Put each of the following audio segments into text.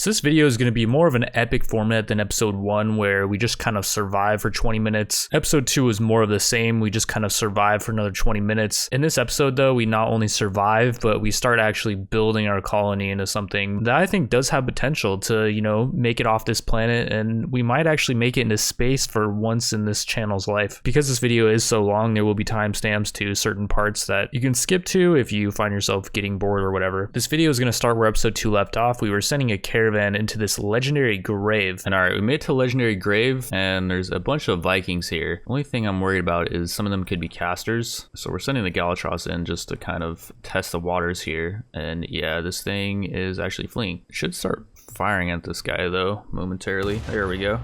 So this video is going to be more of an epic format than episode 1, where we just kind of survive for 20 minutes. Episode 2 is more of the same. We just kind of survive for another 20 minutes. In this episode though, we not only survive, but we start actually building our colony into something that I think does have potential to, you know, make it off this planet, and we might actually make it into space for once in this channel's life. Because this video is so long, there will be timestamps to certain parts that you can skip to if you find yourself getting bored or whatever. This video is going to start where episode 2 left off. We were sending a caravan into this legendary grave. And alright, we made it to legendary grave, and there's a bunch of Vikings here. Only thing I'm worried about is some of them could be casters. So we're sending the Galatross in just to kind of test the waters here. And yeah, this thing is actually fleeing. It should start firing at this guy though, momentarily. There we go.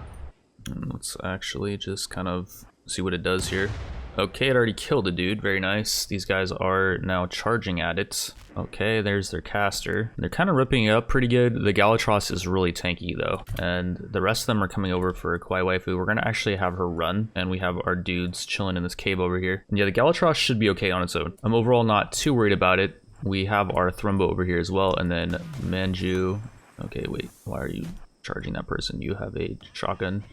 And let's actually just kind of see what it does here. Okay, it already killed a dude. Very nice. These guys are now charging at it. Okay, there's their caster. They're kind of ripping it up pretty good. The Galatross is really tanky though, and the rest of them are coming over for Kawaii Waifu. We're gonna actually have her run, and we have our dudes chilling in this cave over here. And yeah, the Galatross should be okay on its own. I'm overall not too worried about it. We have our Thrumbo over here as well, and then Manju. Okay, wait, why are you charging that person? You have a shotgun.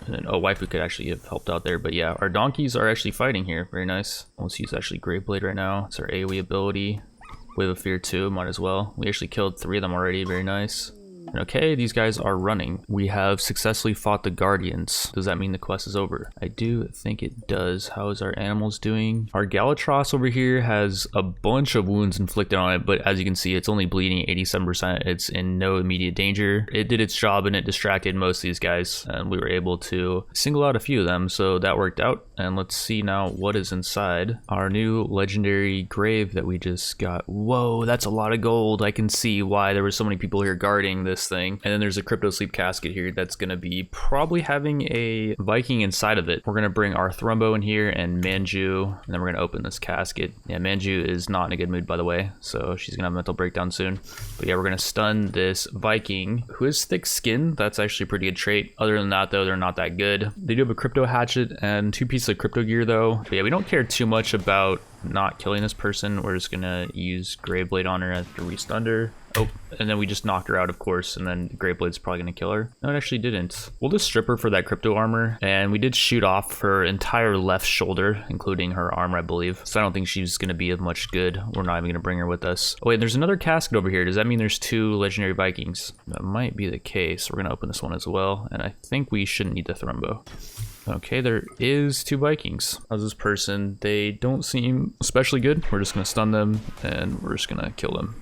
And then, oh, Waifu could actually have helped out there, but yeah, our donkeys are actually fighting here. Very nice. Let's use actually Great Blade right now. It's our AoE ability. Wave of Fear 2, might as well. We actually killed 3 of them already. Very nice. And okay, these guys are running. We have successfully fought the Guardians. Does that mean the quest is over? I do think it does. How is our animals doing? Our Galatross over here has a bunch of wounds inflicted on it, but as you can see, it's only bleeding 87%. It's in no immediate danger. It did its job and it distracted most of these guys, and we were able to single out a few of them, so that worked out. And let's see now what is inside our new legendary grave that we just got. Whoa, that's a lot of gold. I can see why there were so many people here guarding this thing. And then there's a crypto sleep casket here that's going to be probably having a Viking inside of it. We're going to bring our Thrumbo in here and Manju, and then we're going to open this casket. Yeah, Manju is not in a good mood, by the way, so she's going to have a mental breakdown soon. But yeah, we're going to stun this Viking who has thick skin. That's actually a pretty good trait. Other than that though, they're not that good. They do have a crypto hatchet and 2 pieces of crypto gear though. But yeah, we don't care too much about not killing this person. We're just gonna use Grave Blade on her after we stunned her. Oh, and then we just knocked her out, of course, and then Grave Blade's probably gonna kill her. No, it actually didn't. We'll just strip her for that crypto armor, and we did shoot off her entire left shoulder, including her arm, I believe. So I don't think she's gonna be of much good. We're not even gonna bring her with us. Oh wait, there's another casket over here. Does that mean there's 2 legendary Vikings? That might be the case. We're gonna open this one as well, and I think we shouldn't need the Thrumbo. Okay, there is 2 Vikings. How's this person? They don't seem especially good. We're just gonna stun them, and we're just gonna kill them.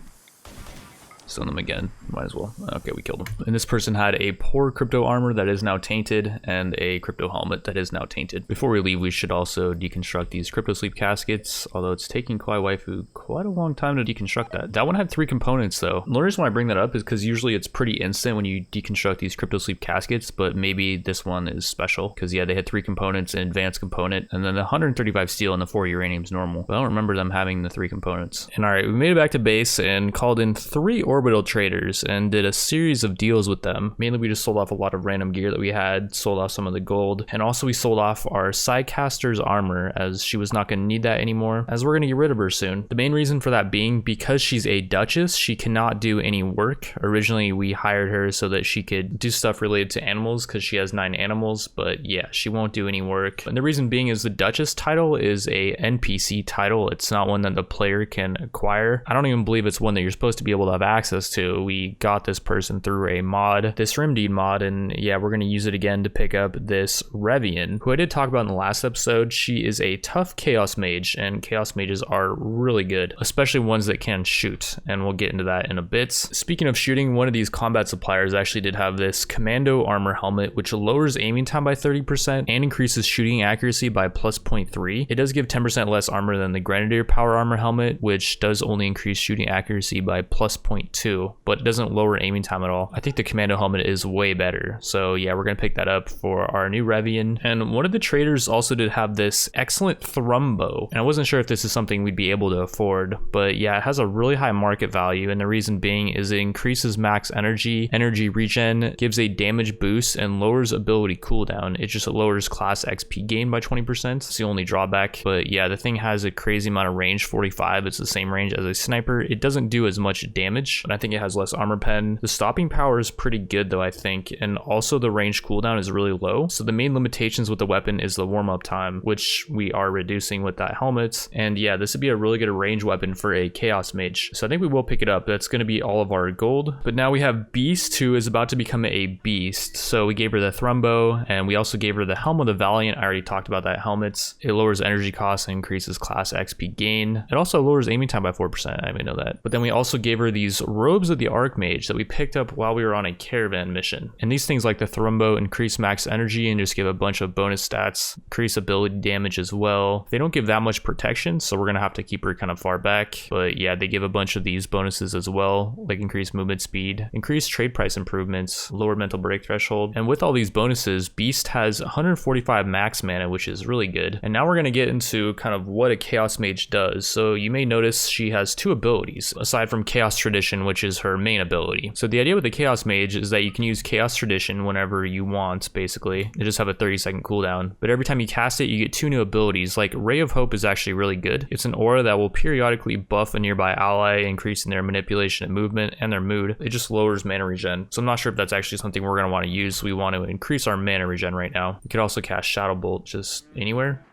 Stun them again, might as well. Okay, we killed them. And this person had a poor crypto armor that is now tainted, and a crypto helmet that is now tainted. Before we leave, we should also deconstruct these crypto sleep caskets, although it's taking Kawaii Waifu quite a long time to deconstruct that. That one had 3 components though. The reason why I bring that up is because usually it's pretty instant when you deconstruct these crypto sleep caskets, but maybe this one is special, because yeah, they had 3 components, an advanced component, and then the 135 steel and the 4 uranium is normal. But I don't remember them having the 3 components. And alright, we made it back to base and called in 3 orbital traders and did a series of deals with them. Mainly we just sold off a lot of random gear that we had, sold off some of the gold, and also we sold off our Psycaster's armor, as she was not going to need that anymore, as we're going to get rid of her soon. The main reason for that being because she's a duchess, she cannot do any work. Originally we hired her so that she could do stuff related to animals because she has 9 animals, but yeah, she won't do any work. And the reason being is the duchess title is a NPC title. It's not one that the player can acquire. I don't even believe it's one that you're supposed to be able to have access to. We got this person through a mod, this Rimdeed mod, and yeah, we're going to use it again to pick up this Revian, who I did talk about in the last episode. She is a tough Chaos Mage, and Chaos Mages are really good, especially ones that can shoot, and we'll get into that in a bit. Speaking of shooting, one of these combat suppliers actually did have this Commando Armor Helmet, which lowers aiming time by 30% and increases shooting accuracy by plus 0.3. It does give 10% less armor than the Grenadier Power Armor Helmet, which does only increase shooting accuracy by plus 0.2. But it doesn't lower aiming time at all. I think the Commando helmet is way better. So yeah, we're gonna pick that up for our new Revian. And one of the traders also did have this excellent Thrumbo. And I wasn't sure if this is something we'd be able to afford, but yeah, it has a really high market value. And the reason being is it increases max energy regen, gives a damage boost, and lowers ability cooldown. It just lowers class XP gain by 20%. It's the only drawback. But yeah, the thing has a crazy amount of range, 45. It's the same range as a sniper. It doesn't do as much damage, but I think it has less armor pen. The stopping power is pretty good though, I think, and also the range cooldown is really low. So the main limitations with the weapon is the warm-up time, which we are reducing with that helmet. And yeah, this would be a really good range weapon for a Chaos Mage. So I think we will pick it up. That's going to be all of our gold. But now we have Beast, who is about to become a beast. So we gave her the Thrumbo, and we also gave her the Helm of the Valiant. I already talked about that helmet. It lowers energy costs and increases class XP gain. It also lowers aiming time by 4%. I may know that. But then we also gave her these Robes of the Archmage that we picked up while we were on a caravan mission. And these things like the Thrumbo increase max energy and just give a bunch of bonus stats, increase ability damage as well. They don't give that much protection, so we're gonna have to keep her kind of far back. But yeah, they give a bunch of these bonuses as well, like increased movement speed, increased trade price improvements, lower mental break threshold. And with all these bonuses, Beast has 145 max mana, which is really good. And now we're gonna get into kind of what a Chaos Mage does. So you may notice she has two abilities, aside from Chaos Tradition, which is her main ability. So the idea with the Chaos Mage is that you can use Chaos Tradition whenever you want, basically. They just have a 30-second cooldown. But every time you cast it, you get two new abilities. Like Ray of Hope is actually really good. It's an aura that will periodically buff a nearby ally, increasing their manipulation and movement and their mood. It just lowers mana regen. So I'm not sure if that's actually something we're going to want to use. We want to increase our mana regen right now. You could also cast Shadow Bolt just anywhere.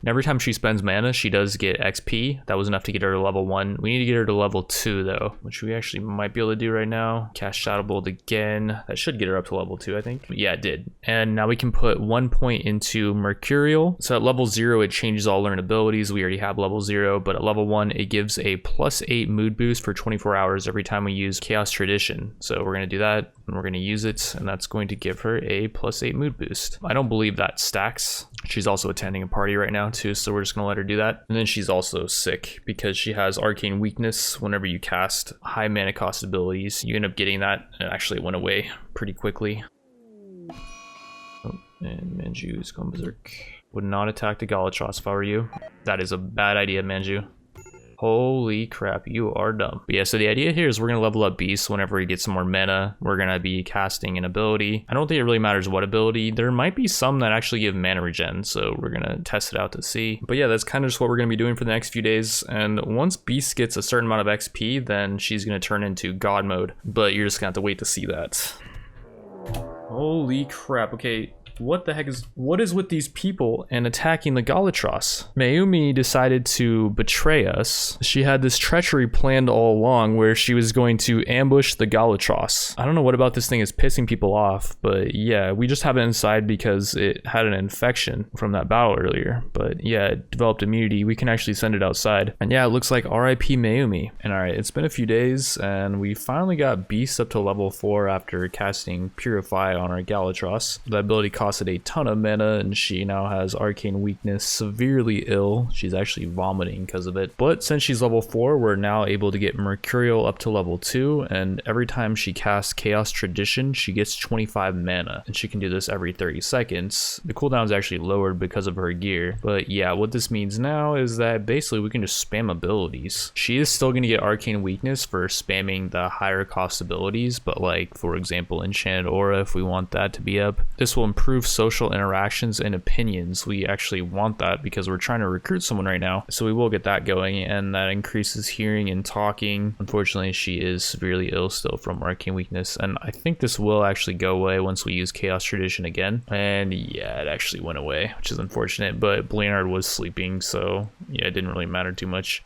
And every time she spends mana, she does get XP. That was enough to get her to level 1. We need to get her to level 2 though, which we actually might be able to do right now. Cast Shadow Bolt again. That should get her up to level 2, I think. But yeah, it did. And now we can put 1 point into Mercurial. So at level 0, it changes all learned abilities. We already have level 0, but at level 1, it gives a +8 mood boost for 24 hours every time we use Chaos Tradition. So we're going to do that, and we're going to use it, and that's going to give her a +8 mood boost. I don't believe that stacks. She's also attending a party right now too, so we're just gonna let her do that. And then she's also sick because she has Arcane Weakness. Whenever you cast high mana cost abilities, you end up getting that, and actually it went away pretty quickly. Oh, and Manju's gone berserk. Would not attack the Galatross if I were you. That is a bad idea, Manju. Holy crap, you are dumb. But yeah, so the idea here is we're going to level up Beast whenever we get some more mana. We're going to be casting an ability. I don't think it really matters what ability. There might be some that actually give mana regen, so we're going to test it out to see. But yeah, that's kind of just what we're going to be doing for the next few days. And once Beast gets a certain amount of XP, then she's going to turn into God mode. But you're just going to have to wait to see that. Holy crap, okay. What the heck what is with these people and attacking the Galatross? Mayumi decided to betray us. She had this treachery planned all along where she was going to ambush the Galatross. I don't know what about this thing is pissing people off, but yeah, we just have it inside because it had an infection from that battle earlier. But yeah, it developed immunity. We can actually send it outside. And yeah, it looks like RIP Mayumi. And alright, it's been a few days and we finally got Beast up to level 4 after casting Purify on our Galatross. The ability costed a ton of mana and she now has Arcane Weakness, severely ill. She's actually vomiting because of it. But since she's level 4, we're now able to get Mercurial up to level 2, and every time she casts Chaos Tradition, she gets 25 mana, and she can do this every 30 seconds. The cooldown is actually lowered because of her gear. But yeah, what this means now is that basically we can just spam abilities. She is still going to get Arcane Weakness for spamming the higher cost abilities, but like, for example, Enchanted Aura, if we want that to be up. This will improve social interactions and opinions. We actually want that because we're trying to recruit someone right now, so we will get that going, and that increases hearing and talking. Unfortunately, she is severely ill still from Arcane Weakness, and I think this will actually go away once we use Chaos Tradition again. And yeah, it actually went away, which is unfortunate, but Blainard was sleeping, so yeah, it didn't really matter too much.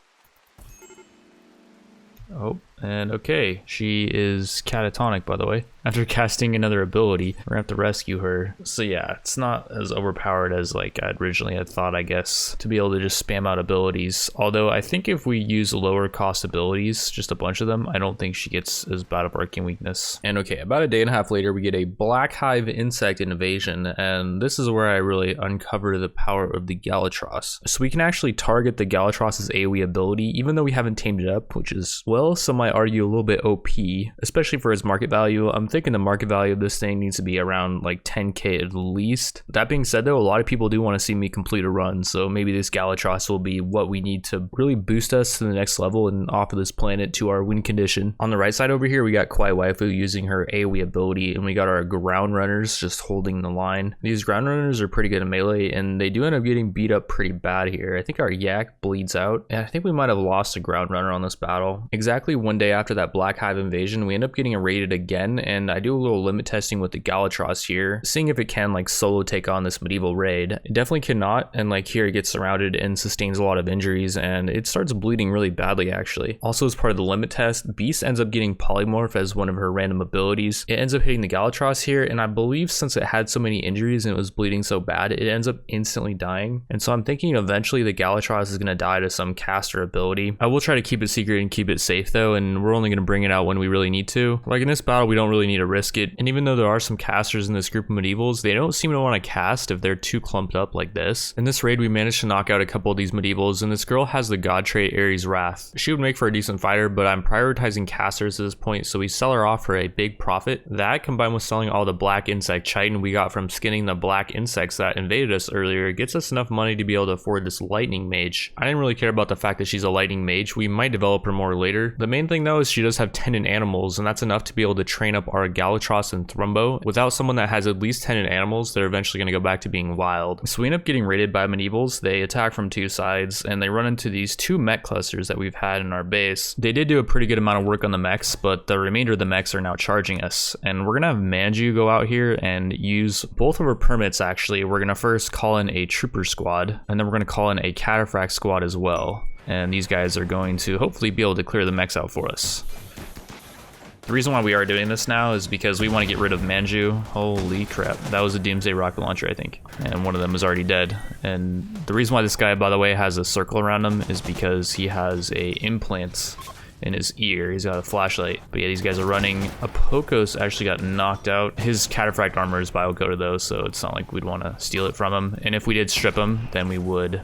Oh, and okay, she is catatonic, by the way. After casting another ability, we're gonna have to rescue her. So yeah, it's not as overpowered as like I originally had thought, I guess, to be able to just spam out abilities. Although I think if we use lower cost abilities, just a bunch of them, I don't think she gets as bad of Arcane Weakness. And okay, about a day and a half later, we get a Black Hive Insect Invasion, and this is where I really uncover the power of the Galatross. So we can actually target the Galatross's AoE ability, even though we haven't tamed it up, which is, well, some might argue a little bit OP, especially for its market value. I'm thinking the market value of this thing needs to be around like 10k at least. That being said though, a lot of people do want to see me complete a run, so maybe this Galatross will be what we need to really boost us to the next level and offer this planet to our win condition. On the right side over here, we got Kwai Waifu using her AoE ability, and we got our ground runners just holding the line. These ground runners are pretty good in melee, and they do end up getting beat up pretty bad here. I think our Yak bleeds out, and I think we might have lost a ground runner on this battle. Exactly when one day after that Black Hive invasion, we end up getting raided again, and I do a little limit testing with the Galatross here, seeing if it can like solo take on this medieval raid. It definitely cannot, and like here it gets surrounded and sustains a lot of injuries, and it starts bleeding really badly actually. Also, as part of the limit test, Beast ends up getting Polymorph as one of her random abilities. It ends up hitting the Galatross here, and I believe since it had so many injuries and it was bleeding so bad, it ends up instantly dying. And so I'm thinking eventually the Galatross is going to die to some caster ability. I will try to keep it secret and keep it safe though, and we're only going to bring it out when we really need to. Like in this battle, we don't really need to risk it. And even though there are some casters in this group of medievals, they don't seem to want to cast if they're too clumped up like this. In this raid, we managed to knock out a couple of these medievals, and this girl has the god trait Ares Wrath. She would make for a decent fighter, but I'm prioritizing casters at this point, so we sell her off for a big profit. That combined with selling all the black insect chitin we got from skinning the black insects that invaded us earlier gets us enough money to be able to afford this lightning mage. I didn't really care about the fact that she's a lightning mage. We might develop her more later. The main thing though is she does have tendon animals, and that's enough to be able to train up our Galatross and Thrumbo. Without someone that has at least tendon animals, they're eventually going to go back to being wild. So we end up getting raided by medievals. They attack from two sides, and they run into these two mech clusters that we've had in our base. They did do a pretty good amount of work on the mechs, but the remainder of the mechs are now charging us, and we're gonna have Manju go out here and use both of our permits. Actually, we're gonna first call in a trooper squad, and then we're gonna call in a cataphract squad as well, and these guys are going to hopefully be able to clear the mechs out for us. The reason why we are doing this now is because we want to get rid of Manju. Holy crap, that was a Doomsday rocket launcher I think, and one of them is already dead. And the reason why this guy, by the way, has a circle around him is because he has a implant in his ear. He's got a flashlight. But yeah, these guys are running. Apokos actually got knocked out. His cataphract armor is biocoded though, so it's not like we'd want to steal it from him. And if we did strip him, then we would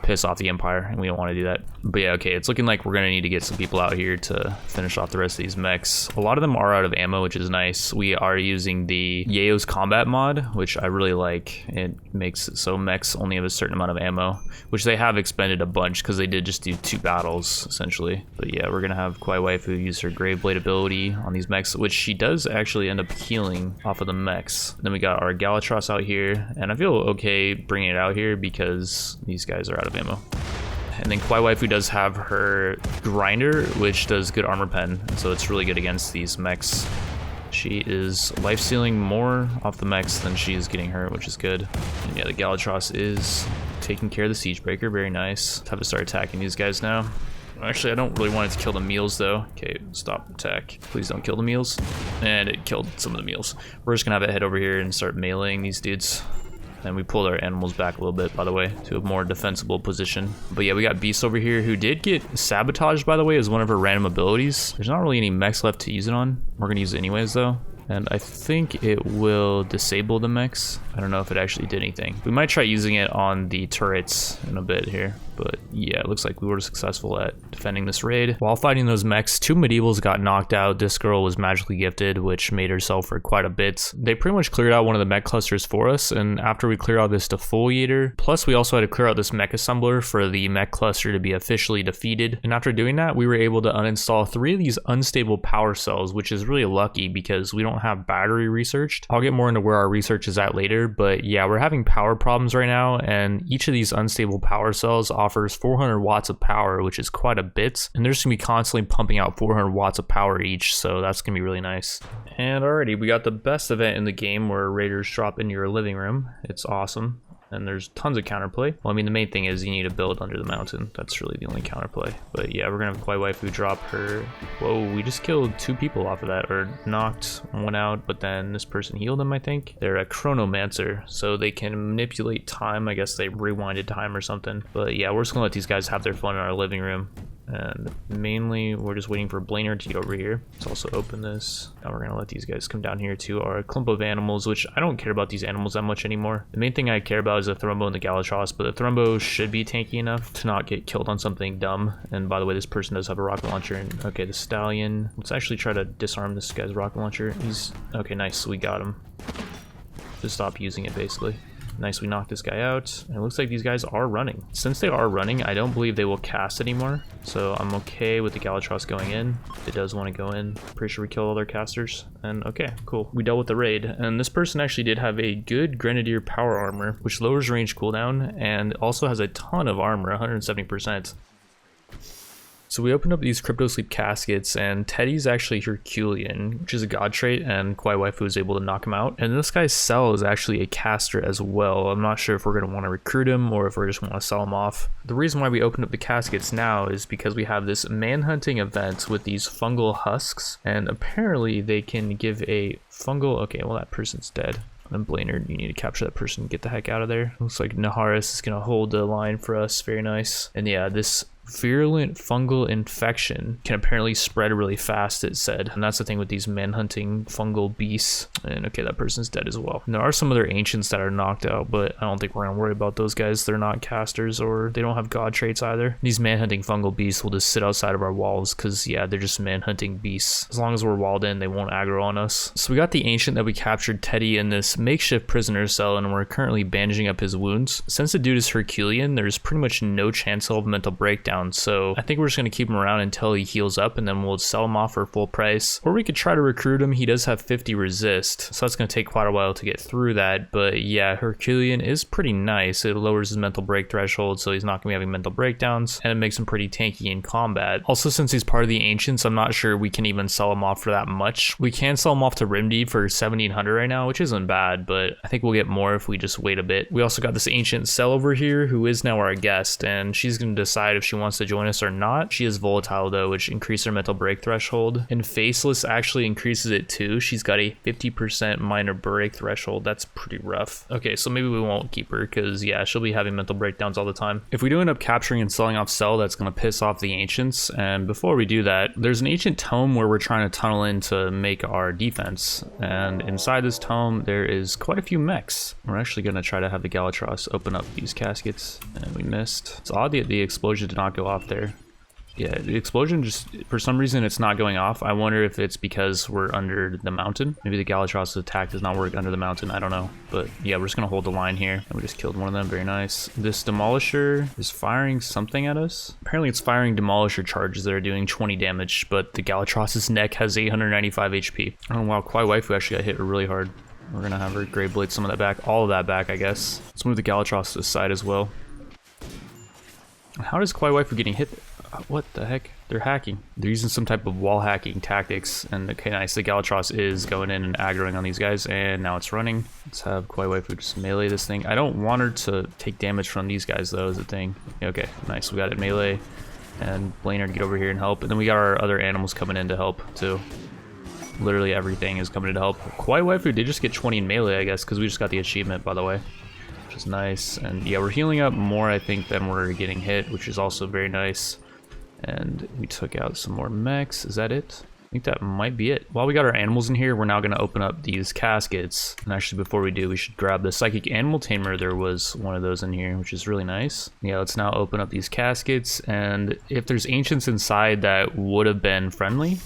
piss off the Empire, and we don't want to do that. But yeah, okay, it's looking like we're gonna need to get some people out here to finish off the rest of these mechs. A lot of them are out of ammo, which is nice. We are using the Yao's combat mod, which I really like. It makes it so mechs only have a certain amount of ammo, which they have expended a bunch because they did just do 2 battles essentially. But yeah, we're gonna have Kwai Waifu use her Grave Blade ability on these mechs, which she does actually end up healing off of the mechs. Then we got our Galatross out here, and I feel okay bringing it out here because these guys are out of ammo. And then Kwai Waifu does have her Grinder, which does good armor pen, and so it's really good against these mechs. She is life stealing more off the mechs than she is getting hurt, which is good. And yeah, the Galatross is taking care of the Siegebreaker, very nice. Time to start attacking these guys now. Actually, I don't really want it to kill the meals though. Okay, stop attack. Please don't kill the meals. And it killed some of the meals. We're just gonna have it head over here and start meleeing these dudes. And we pulled our animals back a little bit, by the way, to a more defensible position. But yeah, we got Beast over here, who did get sabotaged, by the way, as one of her random abilities. There's not really any mechs left to use it on. We're gonna use it anyways though. And I think it will disable the mechs. I don't know if it actually did anything. We might try using it on the turrets in a bit here. But yeah, it looks like we were successful at defending this raid. While fighting those mechs, 2 medievals got knocked out. This girl was magically gifted, which made her sell for quite a bit. They pretty much cleared out one of the mech clusters for us, and after we cleared out this defoliator, plus we also had to clear out this mech assembler for the mech cluster to be officially defeated. And after doing that, we were able to uninstall 3 of these unstable power cells, which is really lucky because we don't have battery researched. I'll get more into where our research is at later, but yeah, we're having power problems right now, and each of these unstable power cells offers 400 watts of power, which is quite a bit, and they're just gonna be constantly pumping out 400 watts of power each, so that's gonna be really nice. And alrighty, we got the best event in the game where raiders drop into your living room. It's awesome. And there's tons of counterplay. Well, I mean, the main thing is you need to build under the mountain. That's really the only counterplay. But yeah, we're gonna have Kwai Waifu drop her. Whoa, we just killed 2 people off of that, or knocked one out, but then this person healed them, I think. They're a Chronomancer, so they can manipulate time. I guess they rewinded time or something. But yeah, we're just gonna let these guys have their fun in our living room. And mainly we're just waiting for Blainer to get over here. Let's also open this. Now we're gonna let these guys come down here to our clump of animals, which I don't care about these animals that much anymore. The main thing I care about is the Thrumbo and the Galatross, but the Thrumbo should be tanky enough to not get killed on something dumb. And by the way, this person does have a rocket launcher. And okay, the Stallion. Let's actually try to disarm this guy's rocket launcher. He's okay, nice, we got him. Just stop using it basically. Nice, we knocked this guy out, and it looks like these guys are running. Since they are running, I don't believe they will cast anymore, so I'm okay with the Galatross going in. If it does want to go in, pretty sure we killed all their casters, and okay, cool. We dealt with the raid, and this person actually did have a good Grenadier power armor, which lowers range cooldown, and also has a ton of armor, 170%. So we opened up these Crypto Sleep caskets, and Teddy's actually Herculean, which is a god trait, and Kwai Waifu was able to knock him out. And this guy's Cell is actually a caster as well. I'm not sure if we're going to want to recruit him or if we're just want to sell him off. The reason why we opened up the caskets now is because we have this manhunting event with these fungal husks, and apparently they can give a fungal... Okay, well that person's dead. And Blaynard, you need to capture that person and get the heck out of there. Looks like Naharis is going to hold the line for us. Very nice. And yeah, this virulent fungal infection can apparently spread really fast, it said. And that's the thing with these manhunting fungal beasts. And okay, that person's dead as well. And there are some other ancients that are knocked out, but I don't think we're gonna worry about those guys. They're not casters, or they don't have god traits either. These manhunting fungal beasts will just sit outside of our walls because yeah, they're just manhunting beasts. As long as we're walled in, they won't aggro on us. So we got the ancient that we captured, Teddy, in this makeshift prisoner cell, and we're currently bandaging up his wounds. Since the dude is Herculean, there's pretty much no chance he'll have mental breakdown. So I think we're just going to keep him around until he heals up, and then we'll sell him off for full price. Or we could try to recruit him. He does have 50 resist, so that's going to take quite a while to get through that. But yeah, Herculean is pretty nice. It lowers his mental break threshold, so he's not going to be having mental breakdowns, and it makes him pretty tanky in combat. Also, since he's part of the Ancients, I'm not sure we can even sell him off for that much. We can sell him off to Rimd for 1700 right now, which isn't bad, but I think we'll get more if we just wait a bit. We also got this Ancient Cell over here, who is now our guest, and she's going to decide if she wants to join us or not. She is volatile though, which increases her mental break threshold, and Faceless actually increases it too. She's got a 50% minor break threshold. That's pretty rough. Okay, so maybe we won't keep her because yeah, she'll be having mental breakdowns all the time. If we do end up capturing and selling off Cell, that's going to piss off the Ancients, and before we do that, there's an ancient tome where we're trying to tunnel in to make our defense, and inside this tome there is quite a few mechs. We're actually going to try to have the Galatross open up these caskets, and we missed. It's odd that the explosion did not go off there. Yeah, the explosion just, for some reason, it's not going off. I wonder if it's because we're under the mountain. Maybe the Galatross' attack does not work under the mountain. I don't know. But yeah, we're just going to hold the line here. And we just killed one of them. Very nice. This Demolisher is firing something at us. Apparently, it's firing Demolisher charges that are doing 20 damage. But the Galatross' neck has 895 HP. Oh, wow. Kwai Waifu actually got hit really hard. We're going to have her Grey Blade some of that back. All of that back, I guess. Let's move the Galatross to the side as well. How does Kwai Waifu getting hit? What the heck? They're hacking. They're using some type of wall hacking tactics. And okay, nice. The Galatross is going in and aggroing on these guys, and now it's running. Let's have Kwai Waifu just melee this thing. I don't want her to take damage from these guys though, is the thing. Okay, nice. We got it melee, and Blaynard get over here and help. And then we got our other animals coming in to help too. Literally everything is coming in to help. Kwai Waifu did just get 20 in melee, I guess, because we just got the achievement, by the way. Which is nice. And yeah, we're healing up more, I think, than we're getting hit, which is also very nice. And we took out some more mechs. Is that it? I think that might be it. While we got our animals in here, we're now going to open up these caskets. And actually, before we do, we should grab the Psychic Animal Tamer. There was one of those in here, which is really nice. Yeah, let's now open up these caskets. And if there's ancients inside that would have been friendly,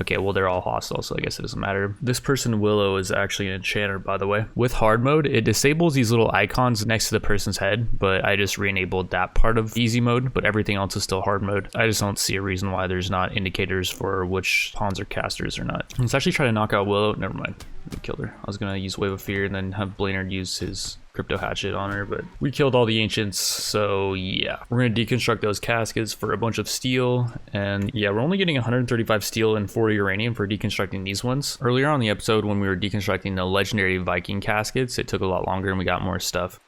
okay, well, they're all hostile, so I guess it doesn't matter. This person, Willow, is actually an enchanter, by the way. With hard mode, it disables these little icons next to the person's head, but I just re-enabled that part of easy mode, but everything else is still hard mode. I just don't see a reason why there's not indicators for which pawns are casters or not. Let's actually try to knock out Willow. Never mind. We killed her. I was going to use Wave of Fear and then have Blaynard use his Crypto Hatchet on her, but we killed all the ancients, so yeah. We're going to deconstruct those caskets for a bunch of steel, and yeah, we're only getting 135 steel and 40 uranium for deconstructing these ones. Earlier on in the episode, when we were deconstructing the legendary Viking caskets, it took a lot longer and we got more stuff.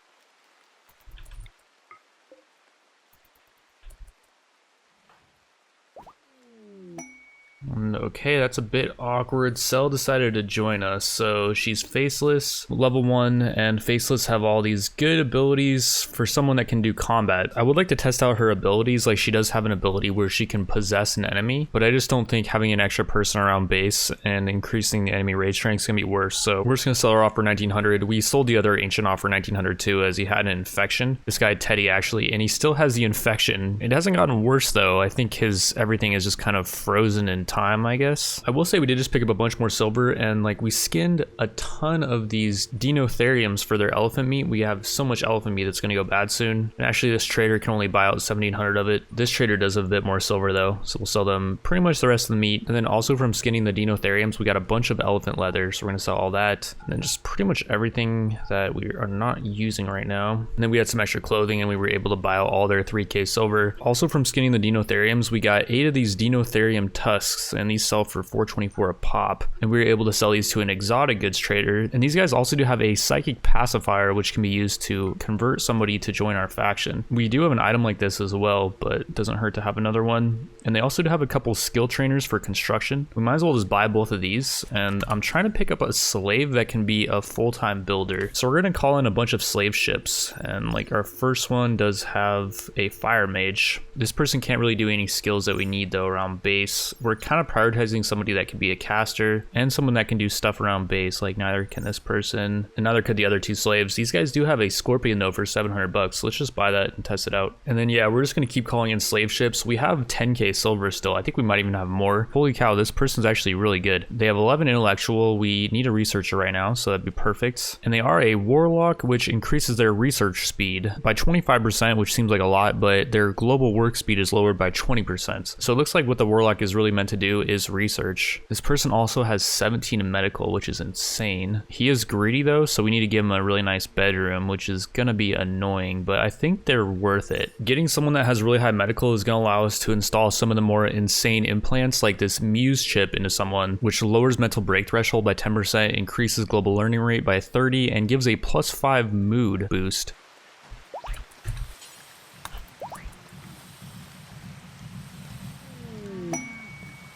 Okay, that's a bit awkward. Cell decided to join us, so she's Faceless, level 1, and Faceless have all these good abilities for someone that can do combat. I would like to test out her abilities. Like, she does have an ability where she can possess an enemy, but I just don't think having an extra person around base and increasing the enemy raid strength is going to be worse, so we're just going to sell her off for 1900. We sold the other Ancient off for 1900 too, as he had an infection. This guy, Teddy, actually, and he still has the infection. It hasn't gotten worse, though. I think his everything is just kind of frozen and time, I guess. I will say we did just pick up a bunch more silver, and like we skinned a ton of these Dinotheriums for their elephant meat. We have so much elephant meat that's going to go bad soon. And actually this trader can only buy out 1,700 of it. This trader does have a bit more silver though, so we'll sell them pretty much the rest of the meat. And then also from skinning the Dinotheriums, we got a bunch of elephant leather, so we're going to sell all that. And then just pretty much everything that we are not using right now. And then we had some extra clothing, and we were able to buy out all their 3k silver. Also from skinning the Dinotheriums, we got 8 of these Dinotherium tusks, and these sell for 424 a pop. And we were able to sell these to an exotic goods trader. And these guys also do have a psychic pacifier, which can be used to convert somebody to join our faction. We do have an item like this as well, but it doesn't hurt to have another one. And they also do have a couple skill trainers for construction. We might as well just buy both of these. And I'm trying to pick up a slave that can be a full-time builder. So we're going to call in a bunch of slave ships. And like our first one does have a fire mage. This person can't really do any skills that we need though around base. We're kind of prioritizing somebody that can be a caster and someone that can do stuff around base. Like neither can this person, and neither could the other 2 slaves. These guys do have a scorpion though for 700 bucks. So let's just buy that and test it out. And then yeah, we're just going to keep calling in slave ships. We have 10k silver still. I think we might even have more. Holy cow, this person's actually really good. They have 11 intellectual. We need a researcher right now, so that'd be perfect. And they are a warlock, which increases their research speed by 25%, which seems like a lot, but their global work speed is lowered by 20%. So it looks like what the warlock is really meant to do is research. This person also has 17 in medical, which is insane. He is greedy though, so we need to give him a really nice bedroom, which is gonna be annoying, but I think they're worth it. Getting someone that has really high medical is gonna allow us to install some of the more insane implants like this Muse chip into someone, which lowers mental break threshold by 10%, increases global learning rate by 30, and gives a +5 mood boost.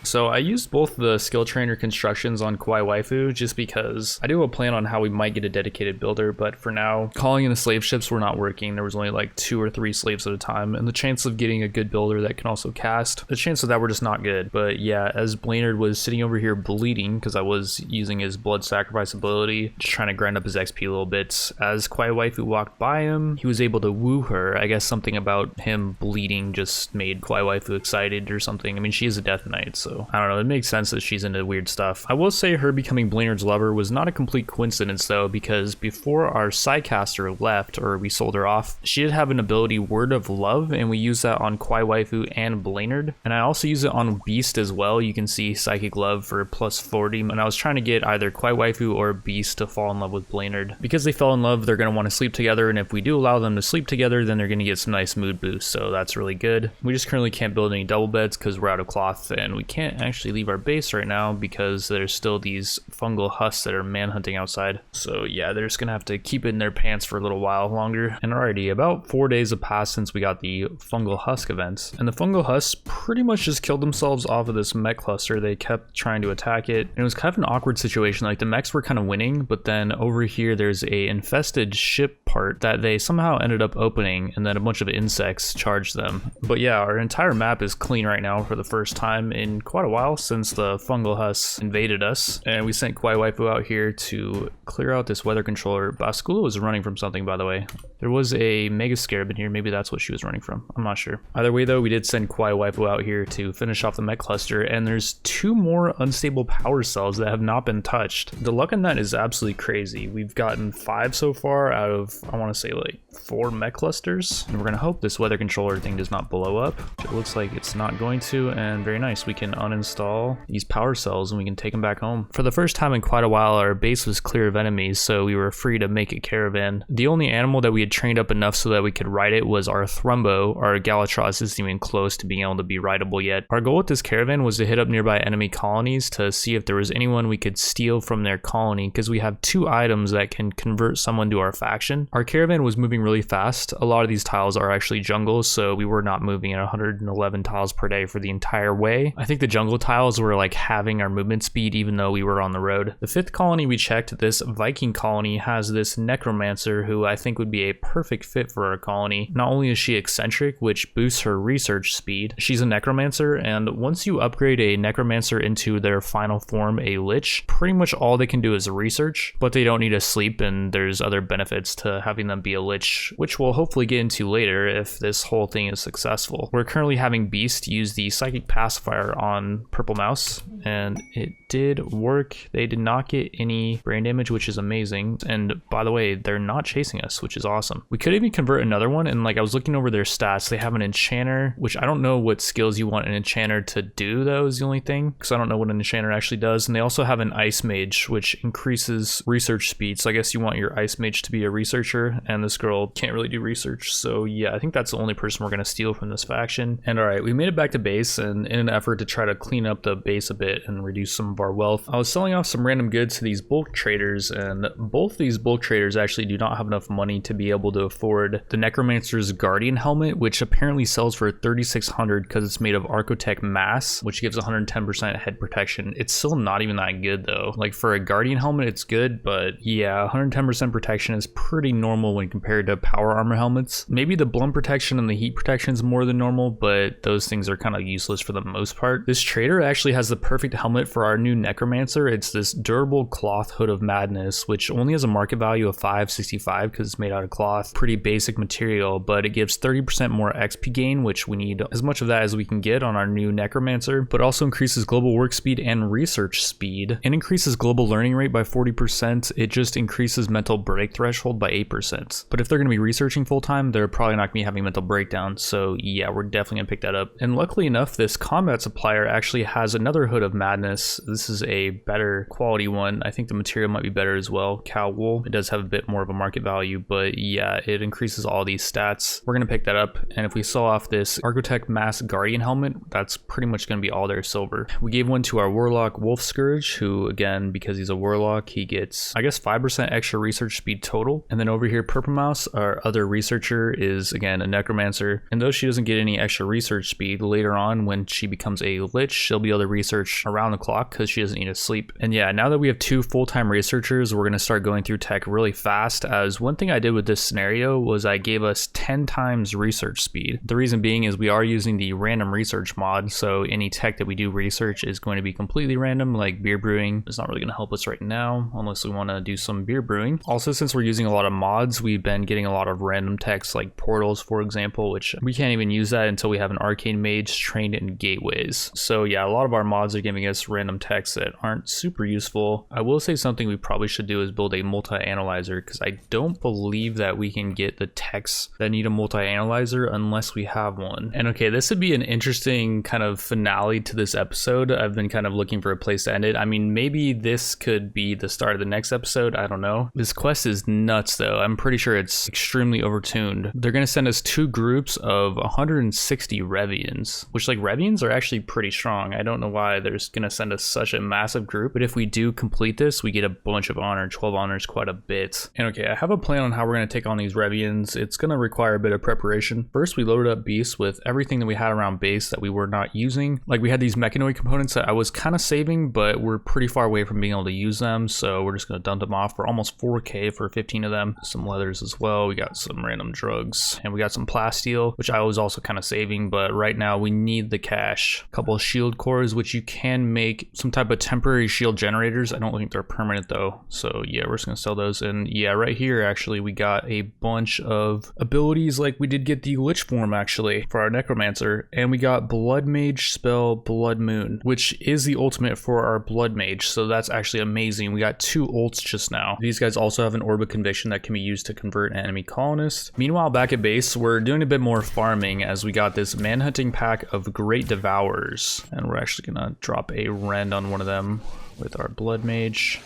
So I used both the skill trainer constructions on Kawaii Waifu just because I do have a plan on how we might get a dedicated builder, but for now, calling in the slave ships were not working. There was only like 2 or 3 slaves at a time, and the chance of getting a good builder that can also cast, the chance of that were just not good. But yeah, as Blaynard was sitting over here bleeding, because I was using his blood sacrifice ability, just trying to grind up his XP a little bit, as Kawaii Waifu walked by him, he was able to woo her. I guess something about him bleeding just made Kawaii Waifu excited or something. I mean, she is a Death Knight, so I don't know, it makes sense that she's into weird stuff. I will say her becoming Blaynard's lover was not a complete coincidence though, because before our sidecaster left, or we sold her off, she did have an ability, Word of Love, and we use that on Kawaii Waifu and Blaynard. And I also use it on Beast as well. You can see Psychic Love for +40, and I was trying to get either Kawaii Waifu or Beast to fall in love with Blaynard. Because they fell in love, they're going to want to sleep together, and if we do allow them to sleep together, then they're going to get some nice mood boosts, so that's really good. We just currently can't build any double beds because we're out of cloth, and we can't actually leave our base right now because there's still these fungal husks that are manhunting outside. So yeah, they're just gonna have to keep it in their pants for a little while longer. And already about 4 days have passed since we got the fungal husk events, and the fungal husks pretty much just killed themselves off of this mech cluster. They kept trying to attack it, and it was kind of an awkward situation. Like the mechs were kind of winning, but then over here there's a infested ship part that they somehow ended up opening, and then a bunch of insects charged them. But yeah, our entire map is clean right now for the first time in quite a while since the fungal husks invaded us, and we sent Kawaii Waifu out here to clear out this weather controller. Bascula was running from something, by the way. There was a mega scarab in here, maybe that's what she was running from, I'm not sure. Either way though, we did send Kawaii Waifu out here to finish off the mech cluster, and there's 2 more unstable power cells that have not been touched. The luck on that is absolutely crazy. We've gotten 5 so far out of, I want to say like 4 mech clusters, and we're gonna hope this weather controller thing does not blow up. It looks like it's not going to, and very nice, we can uninstall these power cells and we can take them back home. For the first time in quite a while, our base was clear of enemies, so we were free to make a caravan. The only animal that we had trained up enough so that we could ride it was our Thrumbo. Our Galatross isn't even close to being able to be rideable yet. Our goal with this caravan was to hit up nearby enemy colonies to see if there was anyone we could steal from their colony, because we have 2 items that can convert someone to our faction. Our caravan was moving really fast. A lot of these tiles are actually jungles, so we were not moving at 111 tiles per day for the entire way. I think the jungle tiles were like having our movement speed even though we were on the road. The 5th colony we checked, this Viking colony, has this Necromancer who I think would be a perfect fit for our colony. Not only is she eccentric, which boosts her research speed, she's a necromancer, and once you upgrade a necromancer into their final form, a lich, pretty much all they can do is research, but they don't need to sleep, and there's other benefits to having them be a lich, which we'll hopefully get into later if this whole thing is successful. We're currently having Beast use the Psychic Pacifier on Purple Mouse, and it did work. They did not get any brain damage, which is amazing. And by the way, they're not chasing us, which is awesome. We could even convert another one, and like I was looking over their stats, they have an enchanter, which I don't know what skills you want an enchanter to do, though, is the only thing, because I don't know what an enchanter actually does. And they also have an ice mage, which increases research speed, so I guess you want your ice mage to be a researcher, and this girl can't really do research. So yeah, I think that's the only person we're going to steal from this faction. And all right, we made it back to base, and in an effort to try to clean up the base a bit and reduce some of our wealth, I was selling off some random goods to these bulk traders, and both these bulk traders actually do not have enough money to be able to afford the Necromancer's Guardian helmet, which apparently sells for 3,600 because it's made of Archotech mass, which gives 110% head protection. It's still not even that good though. Like for a Guardian helmet, it's good, but yeah, 110% protection is pretty normal when compared to power armor helmets. Maybe the blunt protection and the heat protection is more than normal, but those things are kind of useless for the most part. This trader actually has the perfect helmet for our new Necromancer. It's this durable cloth hood of madness, which only has a market value of 565 because it's made out of cloth. Pretty basic material, but it gives 30% more XP gain, which we need as much of that as we can get on our new Necromancer, but also increases global work speed and research speed, and increases global learning rate by 40%. It just increases mental break threshold by 8%. But if they're going to be researching full time, they're probably not going to be having mental breakdown. So yeah, we're definitely going to pick that up. And luckily enough, this combat supplier actually has another hood of madness. This is a better quality one. I think the material might be better as well. Cow wool. It does have a bit more of a market value, but yeah, it increases all these stats. We're going to pick that up. And if we sell off this Archotech Mass Guardian helmet, that's pretty much going to be all their silver. We gave one to our Warlock Wolf Scourge, who again, because he's a Warlock, he gets, I guess, 5% extra research speed total. And then over here, Purple Mouse, our other researcher, is again a Necromancer. And though she doesn't get any extra research speed, later on when she becomes a Lich, she'll be able to research around the clock because she doesn't need to sleep. And yeah, now that we have two full-time researchers, we're going to start going through tech really fast, as one thing I did with this scenario was I gave us 10 times research speed. The reason being is we are using the random research mod, so any tech that we do research is going to be completely random, like beer brewing. It's not really going to help us right now unless we want to do some beer brewing. Also, since we're using a lot of mods, we've been getting a lot of random techs like portals, for example, which we can't even use that until we have an arcane mage trained in gateways. So yeah, a lot of our mods are giving us random techs that aren't super useful. I will say something we probably should do is build a multi-analyzer, because I don't believe that we can get the techs that need a multi-analyzer unless we have one. And okay, this would be an interesting kind of finale to this episode. I've been kind of looking for a place to end it. I mean, maybe this could be the start of the next episode. I don't know. This quest is nuts though. I'm pretty sure it's extremely overtuned. They're going to send us two groups of 160 Revians, which, like, Revians are actually pretty strong. I don't know why they're going to send us such a massive group, but if we do complete this, we get a bunch of honor. 12 honors, quite a bit. And okay, I have a plan on how we're going to take on these Revians. It's going to require a bit of preparation. First, we loaded up Beast with everything that we had around base that we were not using. Like, we had these mechanoid components that I was kind of saving, but we're pretty far away from being able to use them, so we're just going to dump them off for almost 4k for 15 of them. Some leathers as well. We got some random drugs, and we got some plasteel, which I was also kind of saving, but right now we need the cash. A couple of shield cores, which you can make some type of temporary shield generators. I don't think they're permanent though, so yeah, we're just gonna sell those. And yeah, right here actually we got a bunch of abilities. Like, we did get the Lich form actually for our Necromancer, and we got Blood Mage spell Blood Moon, which is the ultimate for our Blood Mage, so that's actually amazing. We got two ults just now. These guys also have an Orb of Conviction that can be used to convert an enemy colonist. Meanwhile, back at base, we're doing a bit more farming, as we got this Manhunting pack of Great Devourers, and we're actually gonna drop a rend on one of them with our Blood Mage.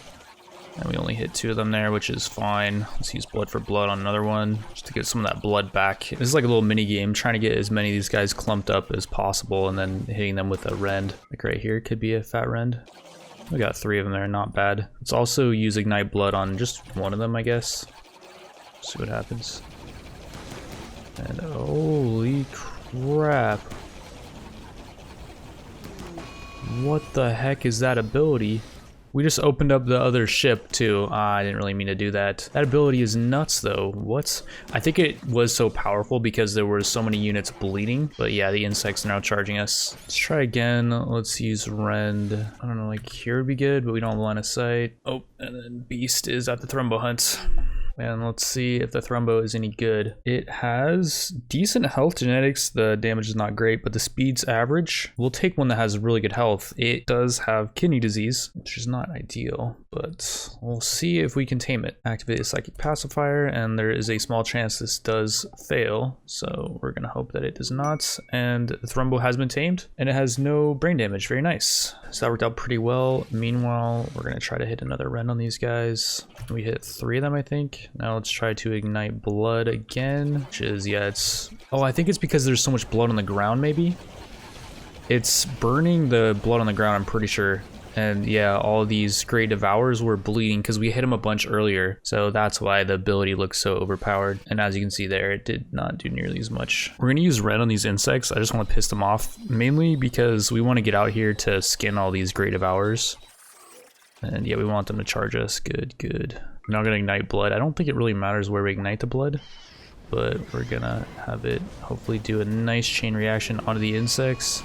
And we only hit two of them there, which is fine. Let's use blood for blood on another one, just to get some of that blood back. This is like a little mini game, trying to get as many of these guys clumped up as possible, and then hitting them with a rend. Like right here could be a fat rend. We got three of them there, not bad. Let's also use Ignite Blood on just one of them, I guess. See what happens. And holy crap. What the heck is that ability? We just opened up the other ship too. I didn't really mean to do that. That ability is nuts though. What? I think it was so powerful because there were so many units bleeding. But yeah, the insects are now charging us. Let's try again. Let's use Rend. I don't know, like here would be good, but we don't have line of sight. Oh, and then Beast is at the Thrumbo hunt. And let's see if the Thrumbo is any good. It has decent health genetics. The damage is not great, but the speed's average. We'll take one that has really good health. It does have kidney disease, which is not ideal, but we'll see if we can tame it. Activate a psychic pacifier, and there is a small chance this does fail. So we're gonna hope that it does not. And the Thrumbo has been tamed, and it has no brain damage. Very nice. So that worked out pretty well. Meanwhile, we're gonna try to hit another rend on these guys. We hit 3 of them, I think. Now let's try to ignite blood again, which is, yeah, it's, oh, I think it's because there's so much blood on the ground, maybe? It's burning the blood on the ground, I'm pretty sure. And yeah, all these Great Devours were bleeding because we hit them a bunch earlier. So that's why the ability looks so overpowered. And as you can see there, it did not do nearly as much. We're gonna use red on these insects. I just want to piss them off, mainly because we want to get out here to skin all these Great Devours. And yeah, we want them to charge us. Good, good. We're not gonna ignite blood. I don't think it really matters where we ignite the blood, but we're gonna have it hopefully do a nice chain reaction onto the insects.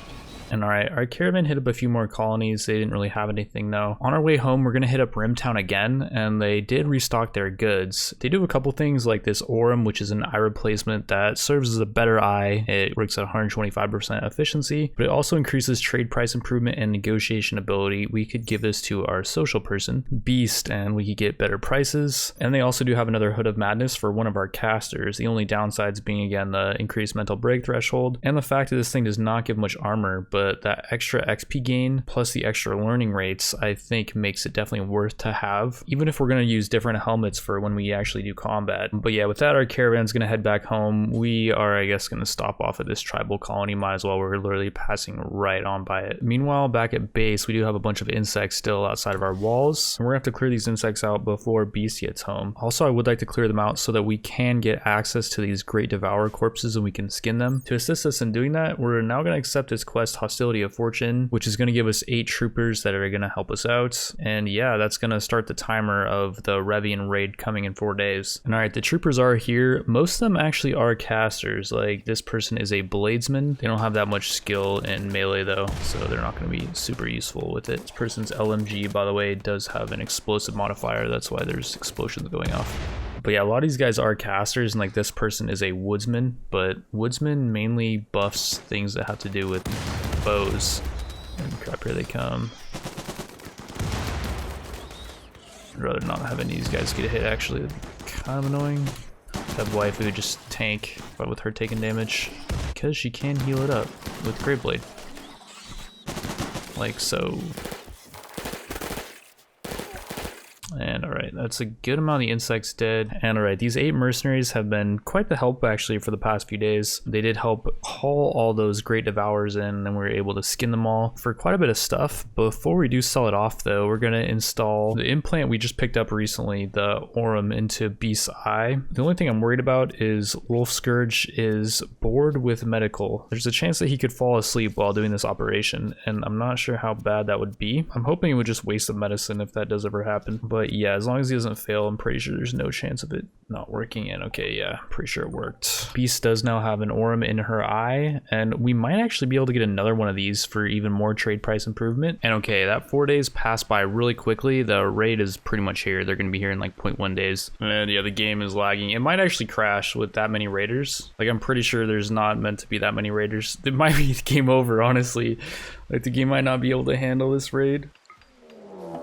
And all right, our caravan hit up a few more colonies. They didn't really have anything though. On our way home, we're gonna hit up Rimtown again, and they did restock their goods. They do a couple things like this Aurum, which is an eye replacement that serves as a better eye. It works at 125% efficiency, but it also increases trade price improvement and negotiation ability. We could give this to our social person, Beast, and we could get better prices. And they also do have another Hood of Madness for one of our casters. The only downsides being, again, the increased mental break threshold, and the fact that this thing does not give much armor, but that extra XP gain plus the extra learning rates, I think makes it definitely worth to have, even if we're going to use different helmets for when we actually do combat. But yeah, with that, our caravan's going to head back home. We are, I guess, going to stop off at this tribal colony. Might as well. We're literally passing right on by it. Meanwhile, back at base, we do have a bunch of insects still outside of our walls, and we're going to have to clear these insects out before Beast gets home. Also, I would like to clear them out so that we can get access to these Great Devourer corpses and we can skin them. To assist us in doing that, we're now going to accept this quest, Hostility of Fortune, which is going to give us 8 troopers that are going to help us out. And yeah, that's going to start the timer of the Revian raid coming in 4 days. And all right, the troopers are here. Most of them actually are casters. Like this person is a bladesman. They don't have that much skill in melee though, so they're not going to be super useful with it. This person's LMG, by the way, does have an explosive modifier. That's why there's explosions going off. But yeah, a lot of these guys are casters, and like this person is a woodsman, but woodsman mainly buffs things that have to do with bows. And crap, here they come. I'd rather not have any of these guys get a hit, actually. Kind of annoying. That waifu just tank, but with her taking damage, because she can heal it up with Great Blade. Like so. And alright, that's a good amount of the insects dead. And alright, these 8 mercenaries have been quite the help actually for the past few days. They did help haul all those Great Devours in, and we were able to skin them all for quite a bit of stuff. Before we do sell it off though, we're going to install the implant we just picked up recently, the Aurum, into Beast's eye. The only thing I'm worried about is Wolf Scourge is bored with medical. There's a chance that he could fall asleep while doing this operation, and I'm not sure how bad that would be. I'm hoping it would just waste the medicine if that does ever happen. But yeah, as long as he doesn't fail, I'm pretty sure there's no chance of it not working. And okay, yeah, pretty sure it worked. Beast does now have an Aurum in her eye, and we might actually be able to get another one of these for even more trade price improvement. And okay, that 4 days passed by really quickly. The raid is pretty much here. They're going to be here in like 0.1 days. And yeah, the game is lagging. It might actually crash with that many raiders. Like, I'm pretty sure there's not meant to be that many raiders. It might be game over, honestly. Like, the game might not be able to handle this raid.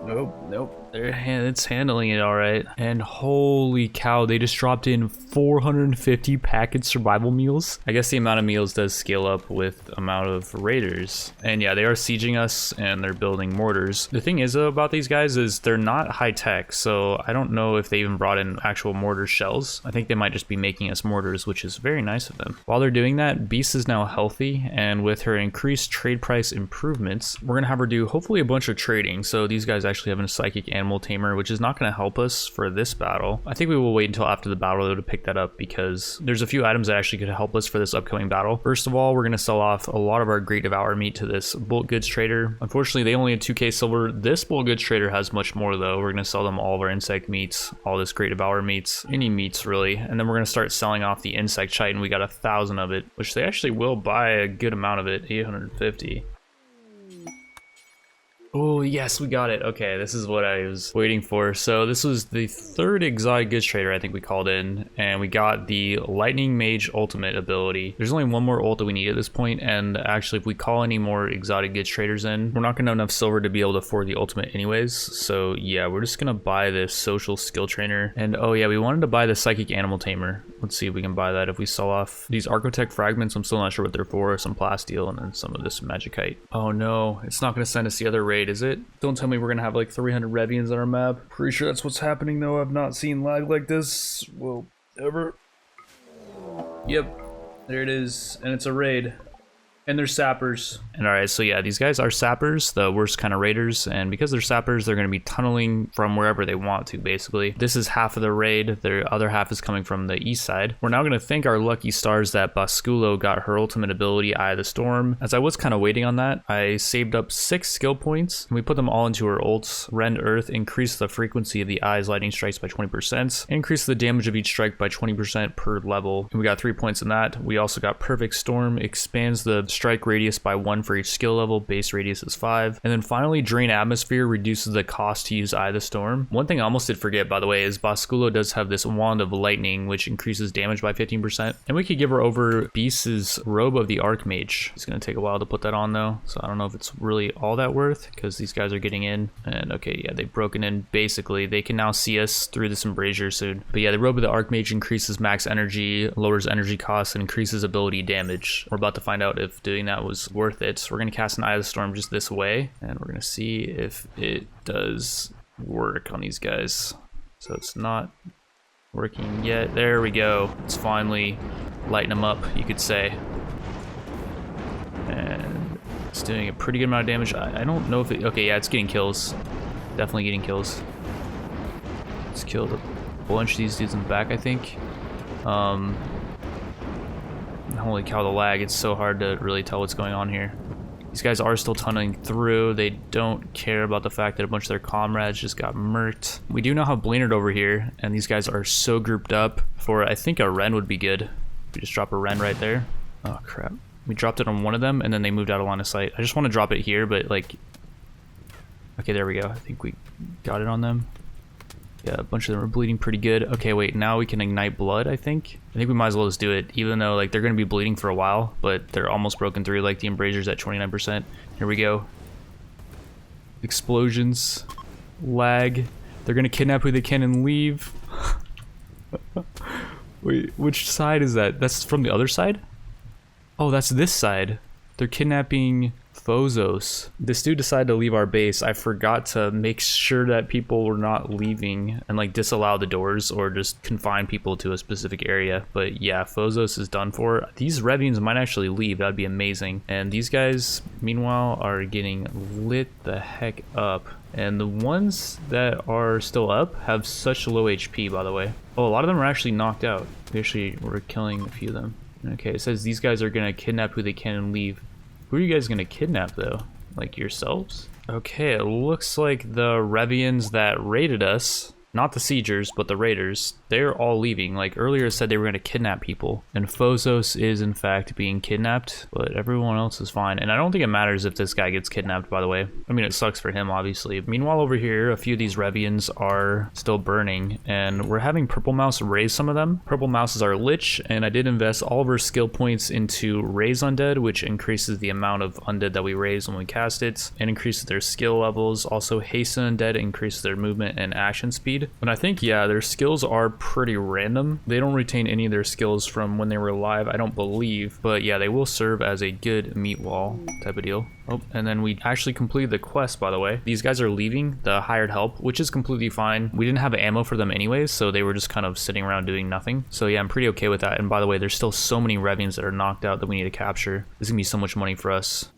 Nope. It's handling it all right. And holy cow, they just dropped in 450 packaged survival meals. I guess the amount of meals does scale up with amount of raiders. And yeah, they are sieging us and they're building mortars. The thing is though about these guys is they're not high tech, so I don't know if they even brought in actual mortar shells. I think they might just be making us mortars, which is very nice of them. While they're doing that, Beast is now healthy, and with her increased trade price improvements, we're gonna have her do hopefully a bunch of trading, so these guys actually actually have a psychic animal tamer, which is not going to help us for this battle. I think we will wait until after the battle though to pick that up, because there's a few items that actually could help us for this upcoming battle. First of all, we're going to sell off a lot of our Great Devour meat to this bulk goods trader. Unfortunately, they only had 2k silver. This bulk goods trader has much more though. We're going to sell them all of our insect meats, all this Great Devour meats, any meats really, and then we're going to start selling off the insect chitin. We got 1,000 of it, which they actually will buy a good amount of it, 850. Oh, yes, we got it. Okay, this is what I was waiting for. So this was the third exotic goods trader I think we called in, and we got the Lightning Mage ultimate ability. There's only one more ult that we need at this point, and actually if we call any more exotic goods traders in, we're not gonna have enough silver to be able to afford the ultimate anyways. So yeah, we're just gonna buy this social skill trainer. And oh yeah, we wanted to buy the psychic animal tamer. Let's see if we can buy that if we sell off these Architect fragments. I'm still not sure what they're for. Some plasteel and then some of this magicite. Oh no, it's not gonna send us the other raid, is it? Don't tell me we're gonna have like 300 Revians on our map. Pretty sure that's what's happening though. I've not seen lag like this, well, ever. Yep, there it is, and it's a raid. And they're sappers. And alright, so yeah, these guys are sappers, the worst kind of raiders, and because they're sappers, they're going to be tunneling from wherever they want to, basically. This is half of the raid, their other half is coming from the east side. We're now going to thank our lucky stars that Basculo got her ultimate ability, Eye of the Storm. As I was kind of waiting on that, I saved up 6 skill points, and we put them all into her ults. Rend Earth, increase the frequency of the Eye's lightning strikes by 20%, increase the damage of each strike by 20% per level, and we got 3 points in that. We also got Perfect Storm, expands the strike radius by 1 for each skill level, base radius is 5. And then finally, Drain Atmosphere reduces the cost to use Eye of the Storm. One thing I almost did forget, by the way, is Basculo does have this Wand of Lightning, which increases damage by 15%. And we could give her over Beast's Robe of the Archmage. It's going to take a while to put that on though, so I don't know if it's really all that worth, because these guys are getting in. And okay, yeah, they've broken in basically. They can now see us through this embrasure soon. But yeah, the Robe of the Archmage increases max energy, lowers energy costs, and increases ability damage. We're about to find out if doing that was worth it. So we're going to cast an Eye of the Storm just this way, and we're going to see if it does work on these guys. So it's not working yet. There we go. It's finally lighting them up, you could say. And it's doing a pretty good amount of damage. I don't know if it... Okay, yeah, it's getting kills. Definitely getting kills. It's killed a bunch of these dudes in the back, I think. Holy cow, the lag. It's so hard to really tell what's going on here. These guys are still tunneling through. They don't care about the fact that a bunch of their comrades just got murked. We do now have Blainard over here, and these guys are so grouped up for, I think a Ren would be good. We just drop a Ren right there. Oh crap. We dropped it on one of them, and then they moved out of line of sight. I just want to drop it here, but like... Okay, there we go. I think we got it on them. Yeah, a bunch of them are bleeding pretty good. Okay, wait, now we can ignite blood, I think. I think we might as well just do it, even though like they're going to be bleeding for a while, but they're almost broken through, like the embrasor's at 29%. Here we go. Explosions. Lag. They're going to kidnap who they can and leave. Wait, which side is that? That's from the other side? Oh, that's this side. They're kidnapping Phozos. This dude decided to leave our base. I forgot to make sure that people were not leaving and like disallow the doors or just confine people to a specific area. But yeah, Phozos is done for. These Revians might actually leave. That'd be amazing. And these guys, meanwhile, are getting lit the heck up. And the ones that are still up have such low HP, by the way. Oh, a lot of them are actually knocked out. We actually were killing a few of them. Okay, it says these guys are gonna kidnap who they can and leave. Who are you guys gonna kidnap though? Like yourselves? Okay, it looks like the Revians that raided us, not the Siegers, but the raiders, they're all leaving. Like earlier it said they were gonna kidnap people. And Phozos is in fact being kidnapped, but everyone else is fine. And I don't think it matters if this guy gets kidnapped, by the way. I mean, it sucks for him, obviously. Meanwhile, over here, a few of these Revians are still burning, and we're having Purple Mouse raise some of them. Purple Mouse is our Lich, and I did invest all of our skill points into Raise Undead, which increases the amount of undead that we raise when we cast it, and increases their skill levels. Also, Hasten Undead increases their movement and action speed. And I think, yeah, their skills are pretty random. They don't retain any of their skills from when they were alive, I don't believe. But yeah, they will serve as a good meat wall type of deal. Oh, and then we actually completed the quest, by the way. These guys are leaving the hired help, which is completely fine. We didn't have ammo for them anyways, so they were just kind of sitting around doing nothing. So yeah, I'm pretty okay with that. And by the way, there's still so many Revians that are knocked out that we need to capture. This is gonna be so much money for us.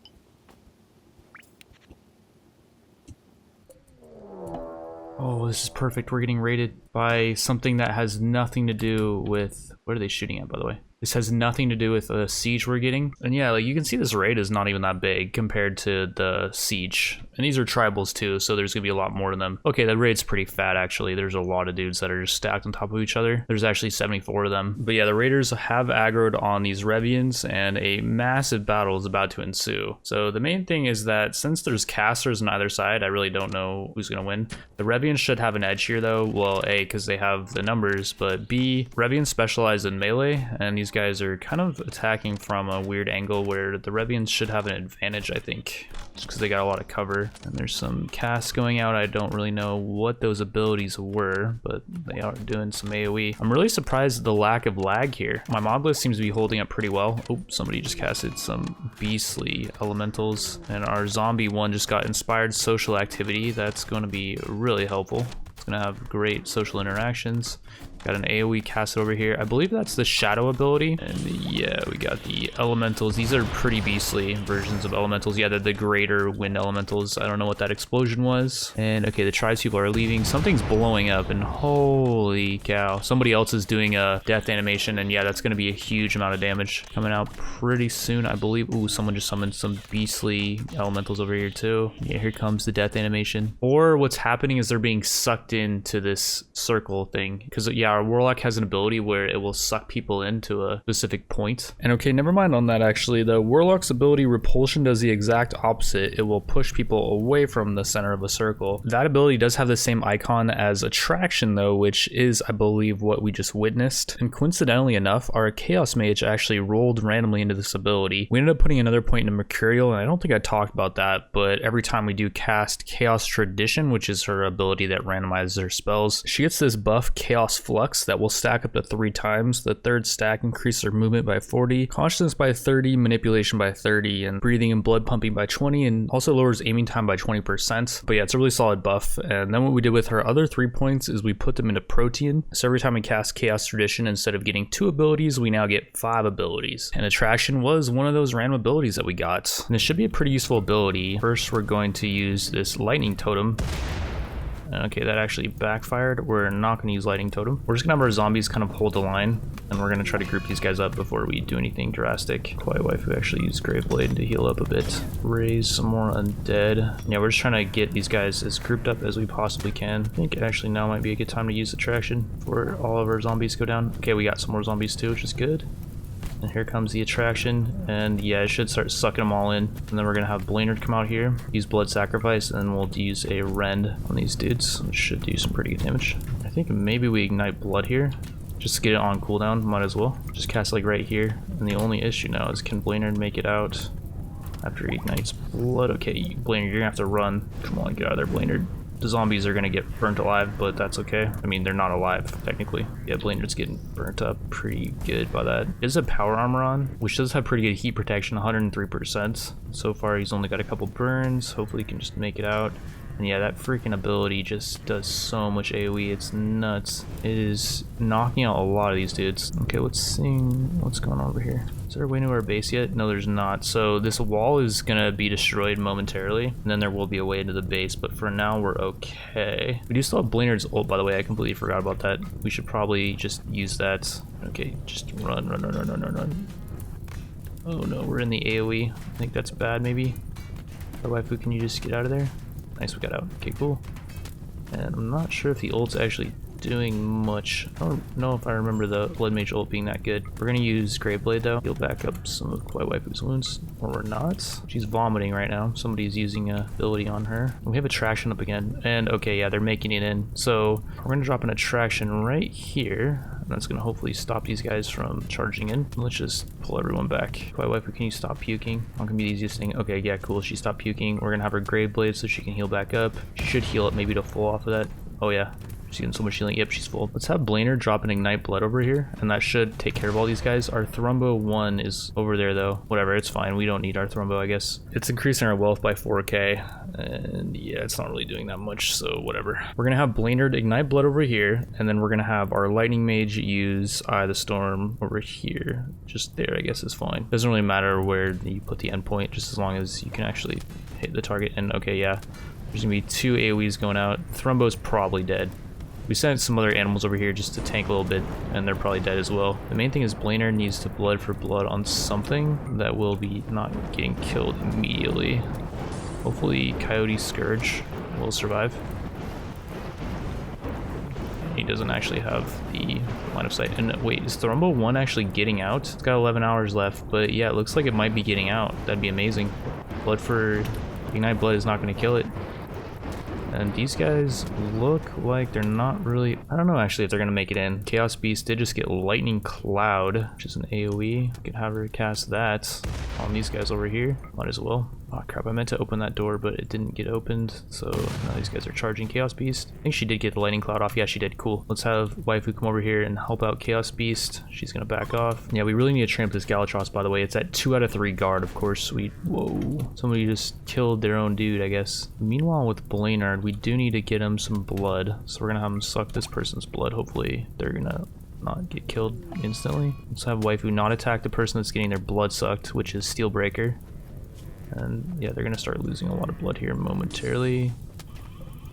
Oh, this is perfect. We're getting raided by something that has nothing to do with... What are they shooting at, by the way? This has nothing to do with the siege we're getting. And yeah, like you can see this raid is not even that big compared to the siege. And these are tribals too, so there's gonna be a lot more of them. Okay, that raid's pretty fat actually. There's a lot of dudes that are just stacked on top of each other. There's actually 74 of them. But yeah, the raiders have aggroed on these Revians and a massive battle is about to ensue. So the main thing is that since there's casters on either side, I really don't know who's gonna win. The Revians should have an edge here though. Well, A, because they have the numbers, but B, Revians specialize in melee, and these guys are kind of attacking from a weird angle where the Revians should have an advantage, I think, just because they got a lot of cover. And there's some casts going out. I don't really know what those abilities were, but they are doing some AoE. I'm really surprised at the lack of lag here. My mob list seems to be holding up pretty well. Oh, somebody just casted some beastly elementals, and our zombie one just got inspired social activity. That's going to be really helpful. It's gonna have great social interactions. Got an AoE cast over here. I believe that's the shadow ability. And yeah, we got the elementals. These are pretty beastly versions of elementals. Yeah, they're the greater wind elementals. I don't know what that explosion was. And okay, the tribes people are leaving. Something's blowing up and holy cow. Somebody else is doing a death animation, and yeah, that's gonna be a huge amount of damage coming out pretty soon, I believe. Ooh, someone just summoned some beastly elementals over here too. Yeah, here comes the death animation. Or what's happening is they're being sucked into this circle thing. Because yeah, our warlock has an ability where it will suck people into a specific point. And okay, never mind on that actually. The warlock's ability repulsion does the exact opposite. It will push people away from the center of a circle. That ability does have the same icon as attraction though, which is, I believe, what we just witnessed. And coincidentally enough, our chaos mage actually rolled randomly into this ability. We ended up putting another point into Mercurial, and I don't think I talked about that, but every time we do cast Chaos Tradition, which is her ability that randomizes her spells, she gets this buff Chaos Flux that will stack up to 3 times. The third stack increases her movement by 40, consciousness by 30, manipulation by 30, and breathing and blood pumping by 20, and also lowers aiming time by 20%. But yeah, it's a really solid buff. And then what we did with her other 3 points is we put them into Protean. So every time we cast Chaos Tradition, instead of getting 2 abilities, we now get 5 abilities. And Attraction was one of those random abilities that we got. And it should be a pretty useful ability. First, we're going to use this Lightning Totem. Okay, that actually backfired. We're not going to use Lightning Totem. We're just going to have our zombies kind of hold the line, and we're going to try to group these guys up before we do anything drastic. Quiet Waifu actually used Graveblade to heal up a bit. Raise some more undead. Yeah, we're just trying to get these guys as grouped up as we possibly can. I think actually now might be a good time to use Attraction before all of our zombies go down. Okay, we got some more zombies too, which is good. And here comes the Attraction, and yeah, it should start sucking them all in. And then we're gonna have Blaynard come out here, use Blood Sacrifice, and then we'll use a Rend on these dudes, which should do some pretty good damage. I think maybe we ignite Blood here, just to get it on cooldown. Might as well. Just cast like right here. And the only issue now is, can Blaynard make it out after he ignites Blood? Okay, Blaynard, you're gonna have to run. Come on, get out of there, Blaynard. The zombies are gonna get burnt alive, but that's okay. I mean, they're not alive, technically. Yeah, Blaynard's getting burnt up pretty good by that. Is a power armor on, which does have pretty good heat protection, 103%. So far, he's only got a couple burns. Hopefully, he can just make it out. And yeah, that freaking ability just does so much AoE, it's nuts. It is knocking out a lot of these dudes. Okay, let's see what's going on over here. Is there a way to our base yet? No, there's not. So this wall is gonna be destroyed momentarily, and then there will be a way into the base, but for now we're okay. We do still have Blaynard's ult, by the way. I completely forgot about that. We should probably just use that. Okay, just run. Oh no, we're in the AoE. I think that's bad, maybe. Waifu, can you just get out of there? Nice, we got out. Okay, cool. And I'm not sure if the ult's actually doing much. I don't know if I remember the Blood Mage ult being that good. We're gonna use Graveblade though. He'll back up some of Quiet Waifu's wounds. Or we're not. She's vomiting right now. Somebody's using a ability on her. We have Attraction up again. And okay, yeah, they're making it in. So we're gonna drop an Attraction right here. And that's gonna hopefully stop these guys from charging in. Let's just pull everyone back. Quiet Waifu, can you stop puking? Not gonna be the easiest thing. Okay, yeah, cool. She stopped puking. We're gonna have her Graveblade so she can heal back up. She should heal up maybe to full off of that. Oh yeah. She's getting so much healing. Yep, she's full. Let's have Blaynard drop an Ignite Blood over here, and that should take care of all these guys. Our Thrumbo 1 is over there, though. Whatever, it's fine. We don't need our Thrumbo, I guess. It's increasing our wealth by 4k, and yeah, it's not really doing that much, so whatever. We're going to have Blaynard Ignite Blood over here, and then we're going to have our Lightning Mage use Eye of the Storm over here. Just there, I guess, is fine. Doesn't really matter where you put the endpoint, just as long as you can actually hit the target. And okay, yeah. We're There's gonna be 2 AoEs going out. Thrumbo's probably dead. We sent some other animals over here just to tank a little bit, and they're probably dead as well. The main thing is Blainer needs to blood for blood on something that will be not getting killed immediately. Hopefully Coyote Scourge will survive. He doesn't actually have the line of sight. And wait, is Thrumbo 1 actually getting out? It's got 11 hours left, but yeah, it looks like it might be getting out. That'd be amazing. Blood for Ignite Blood is not going to kill it. And these guys look like they're not really... I don't know actually if they're going to make it in. Chaos Beast did just get Lightning Cloud, which is an AoE. We could have her cast that on these guys over here. Might as well. Oh crap, I meant to open that door, but it didn't get opened. So now these guys are charging Chaos Beast. I think she did get the Lightning Cloud off. Yeah, she did. Cool. Let's have Waifu come over here and help out Chaos Beast. She's going to back off. Yeah, we really need to tramp this Galatross, by the way. It's at 2 out of 3 guard, of course. Sweet. Whoa. Somebody just killed their own dude, I guess. Meanwhile, with Blainard, we do need to get him some blood. So we're going to have him suck this person's blood. Hopefully, they're going to not get killed instantly. Let's have Waifu not attack the person that's getting their blood sucked, which is Steelbreaker. And yeah, they're gonna start losing a lot of blood here momentarily.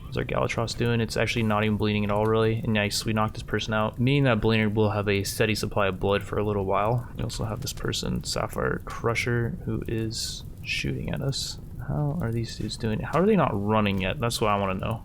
What's our Galatross doing? It's actually not even bleeding at all, really. And nice, we knocked this person out, meaning that Blainer will have a steady supply of blood for a little while. We also have this person, Sapphire Crusher, who is shooting at us. How are these dudes doing? How are they not running yet? That's what I want to know.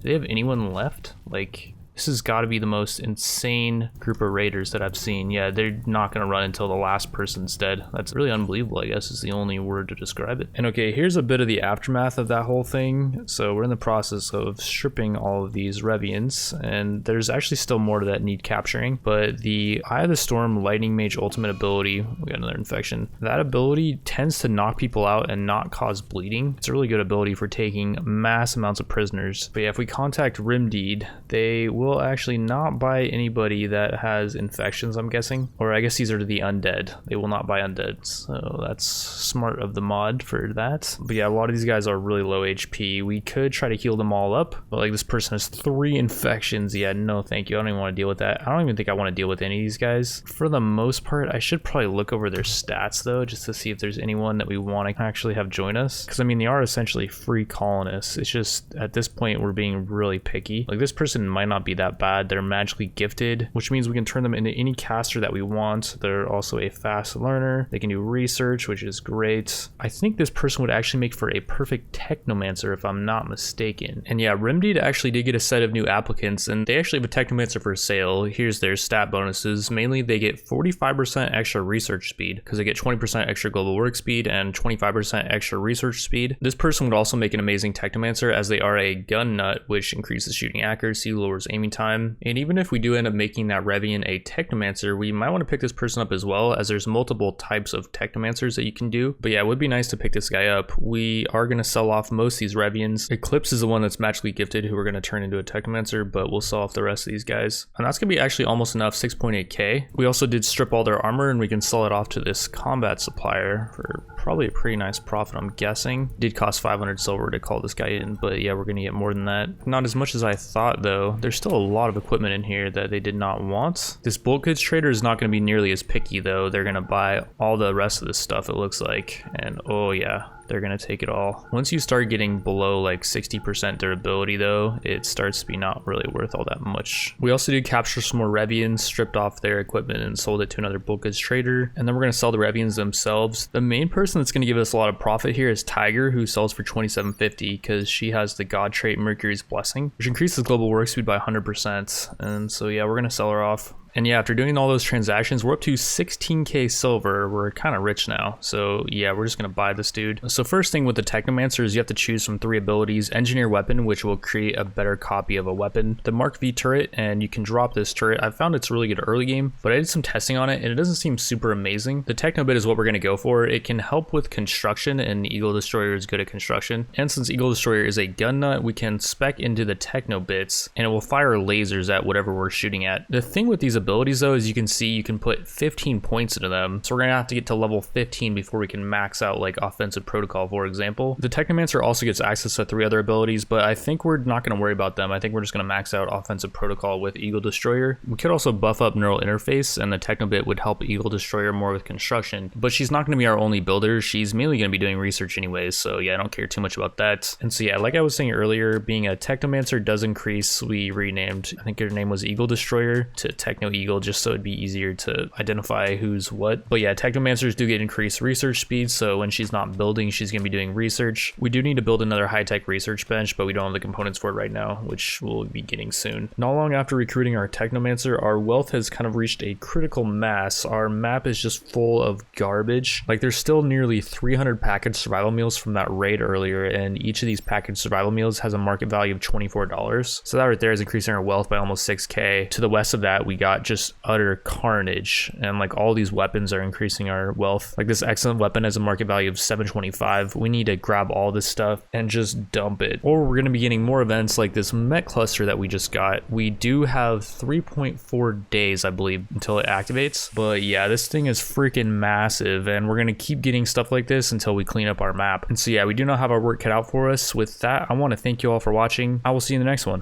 Do they have anyone left? Like, this has got to be the most insane group of raiders that I've seen. Yeah, they're not going to run until the last person's dead. That's really unbelievable, I guess, is the only word to describe it. And okay, here's a bit of the aftermath of that whole thing. So we're in the process of stripping all of these Revians, and there's actually still more that need capturing. But the Eye of the Storm Lightning Mage ultimate ability, we got another infection. That ability tends to knock people out and not cause bleeding. It's a really good ability for taking mass amounts of prisoners. But yeah, if we contact Rimdeed, they will actually not buy anybody that has infections, I'm guessing. Or I guess these are the undead. They will not buy undead, so that's smart of the mod for that. But yeah, a lot of these guys are really low HP. We could try to heal them all up, but like this person has 3 infections. Yeah, no thank you. I don't even want to deal with that. I don't even think I want to deal with any of these guys. For the most part, I should probably look over their stats though, just to see if there's anyone that we want to actually have join us. Because I mean, they are essentially free colonists. It's just at this point, we're being really picky. Like this person might not be that bad. They're magically gifted, which means we can turn them into any caster that we want. They're also a fast learner. They can do research, which is great. I think this person would actually make for a perfect Technomancer if I'm not mistaken. And yeah, Rimdeed actually did get a set of new applicants, and they actually have a Technomancer for sale. Here's their stat bonuses. Mainly they get 45% extra research speed because they get 20% extra global work speed and 25% extra research speed. This person would also make an amazing Technomancer as they are a gun nut, which increases shooting accuracy, lowers aiming time. And even if we do end up making that Revian a Technomancer, we might want to pick this person up as well, as there's multiple types of Technomancers that you can do. But yeah, it would be nice to pick this guy up. We are going to sell off most of these Revians. Eclipse is the one that's magically gifted, who we're going to turn into a Technomancer, but we'll sell off the rest of these guys. And that's going to be actually almost enough, 6.8k. We also did strip all their armor, and we can sell it off to this combat supplier for probably a pretty nice profit, I'm guessing. It did cost 500 silver to call this guy in, but yeah, we're going to get more than that. Not as much as I thought though. There's still a lot of equipment in here that they did not want. This bulk goods trader is not going to be nearly as picky though. They're going to buy all the rest of this stuff, it looks like. And oh yeah, they're gonna take it all. Once you start getting below like 60% durability though, it starts to be not really worth all that much. We also did capture some more Revians, stripped off their equipment and sold it to another bulk goods trader. And then we're gonna sell the Revians themselves. The main person that's gonna give us a lot of profit here is Tiger, who sells for 2750 because she has the god trait Mercury's Blessing, which increases global work speed by 100%. And so yeah, we're gonna sell her off. And yeah, after doing all those transactions, we're up to 16k silver. We're kind of rich now. So yeah, we're just going to buy this dude. So first thing with the Technomancer is you have to choose from 3 abilities. Engineer Weapon, which will create a better copy of a weapon. The Mark V turret, and you can drop this turret. I found it's really good early game, but I did some testing on it and it doesn't seem super amazing. The Techno bit is what we're going to go for. It can help with construction, and Eagle Destroyer is good at construction. And since Eagle Destroyer is a gun nut, we can spec into the Techno bits and it will fire lasers at whatever we're shooting at. The thing with these abilities abilities though, as you can see, you can put 15 points into them. So we're gonna have to get to level 15 before we can max out like offensive protocol, for example. The Technomancer also gets access to 3 other abilities, but I think we're not gonna worry about them. I think we're just gonna max out offensive protocol with Eagle Destroyer. We could also buff up neural interface, and the Technobit would help Eagle Destroyer more with construction, but she's not gonna be our only builder. She's mainly gonna be doing research anyways, so yeah, I don't care too much about that. And so yeah, like I was saying earlier, being a Technomancer does increase, we renamed, I think her name was Eagle Destroyer to Techno Eagle, just so it'd be easier to identify who's what. But yeah, Technomancers do get increased research speed, so when she's not building, she's gonna be doing research. We do need to build another high-tech research bench, but we don't have the components for it right now, which we'll be getting soon. Not long after recruiting our Technomancer, our wealth has kind of reached a critical mass. Our map is just full of garbage. Like, there's still nearly 300 packaged survival meals from that raid earlier, and each of these packaged survival meals has a market value of $24. So that right there is increasing our wealth by almost 6k. To the west of that, we got just utter carnage, and like all these weapons are increasing our wealth. Like this excellent weapon has a market value of 725. We need to grab all this stuff and just dump it, or we're going to be getting more events like this Met cluster that we just got. We do have 3.4 days, I believe, until it activates, but yeah, this thing is freaking massive, and we're going to keep getting stuff like this until we clean up our map. And so yeah, we do not have our work cut out for us. With that, I want to thank you all for watching. I will see you in the next one.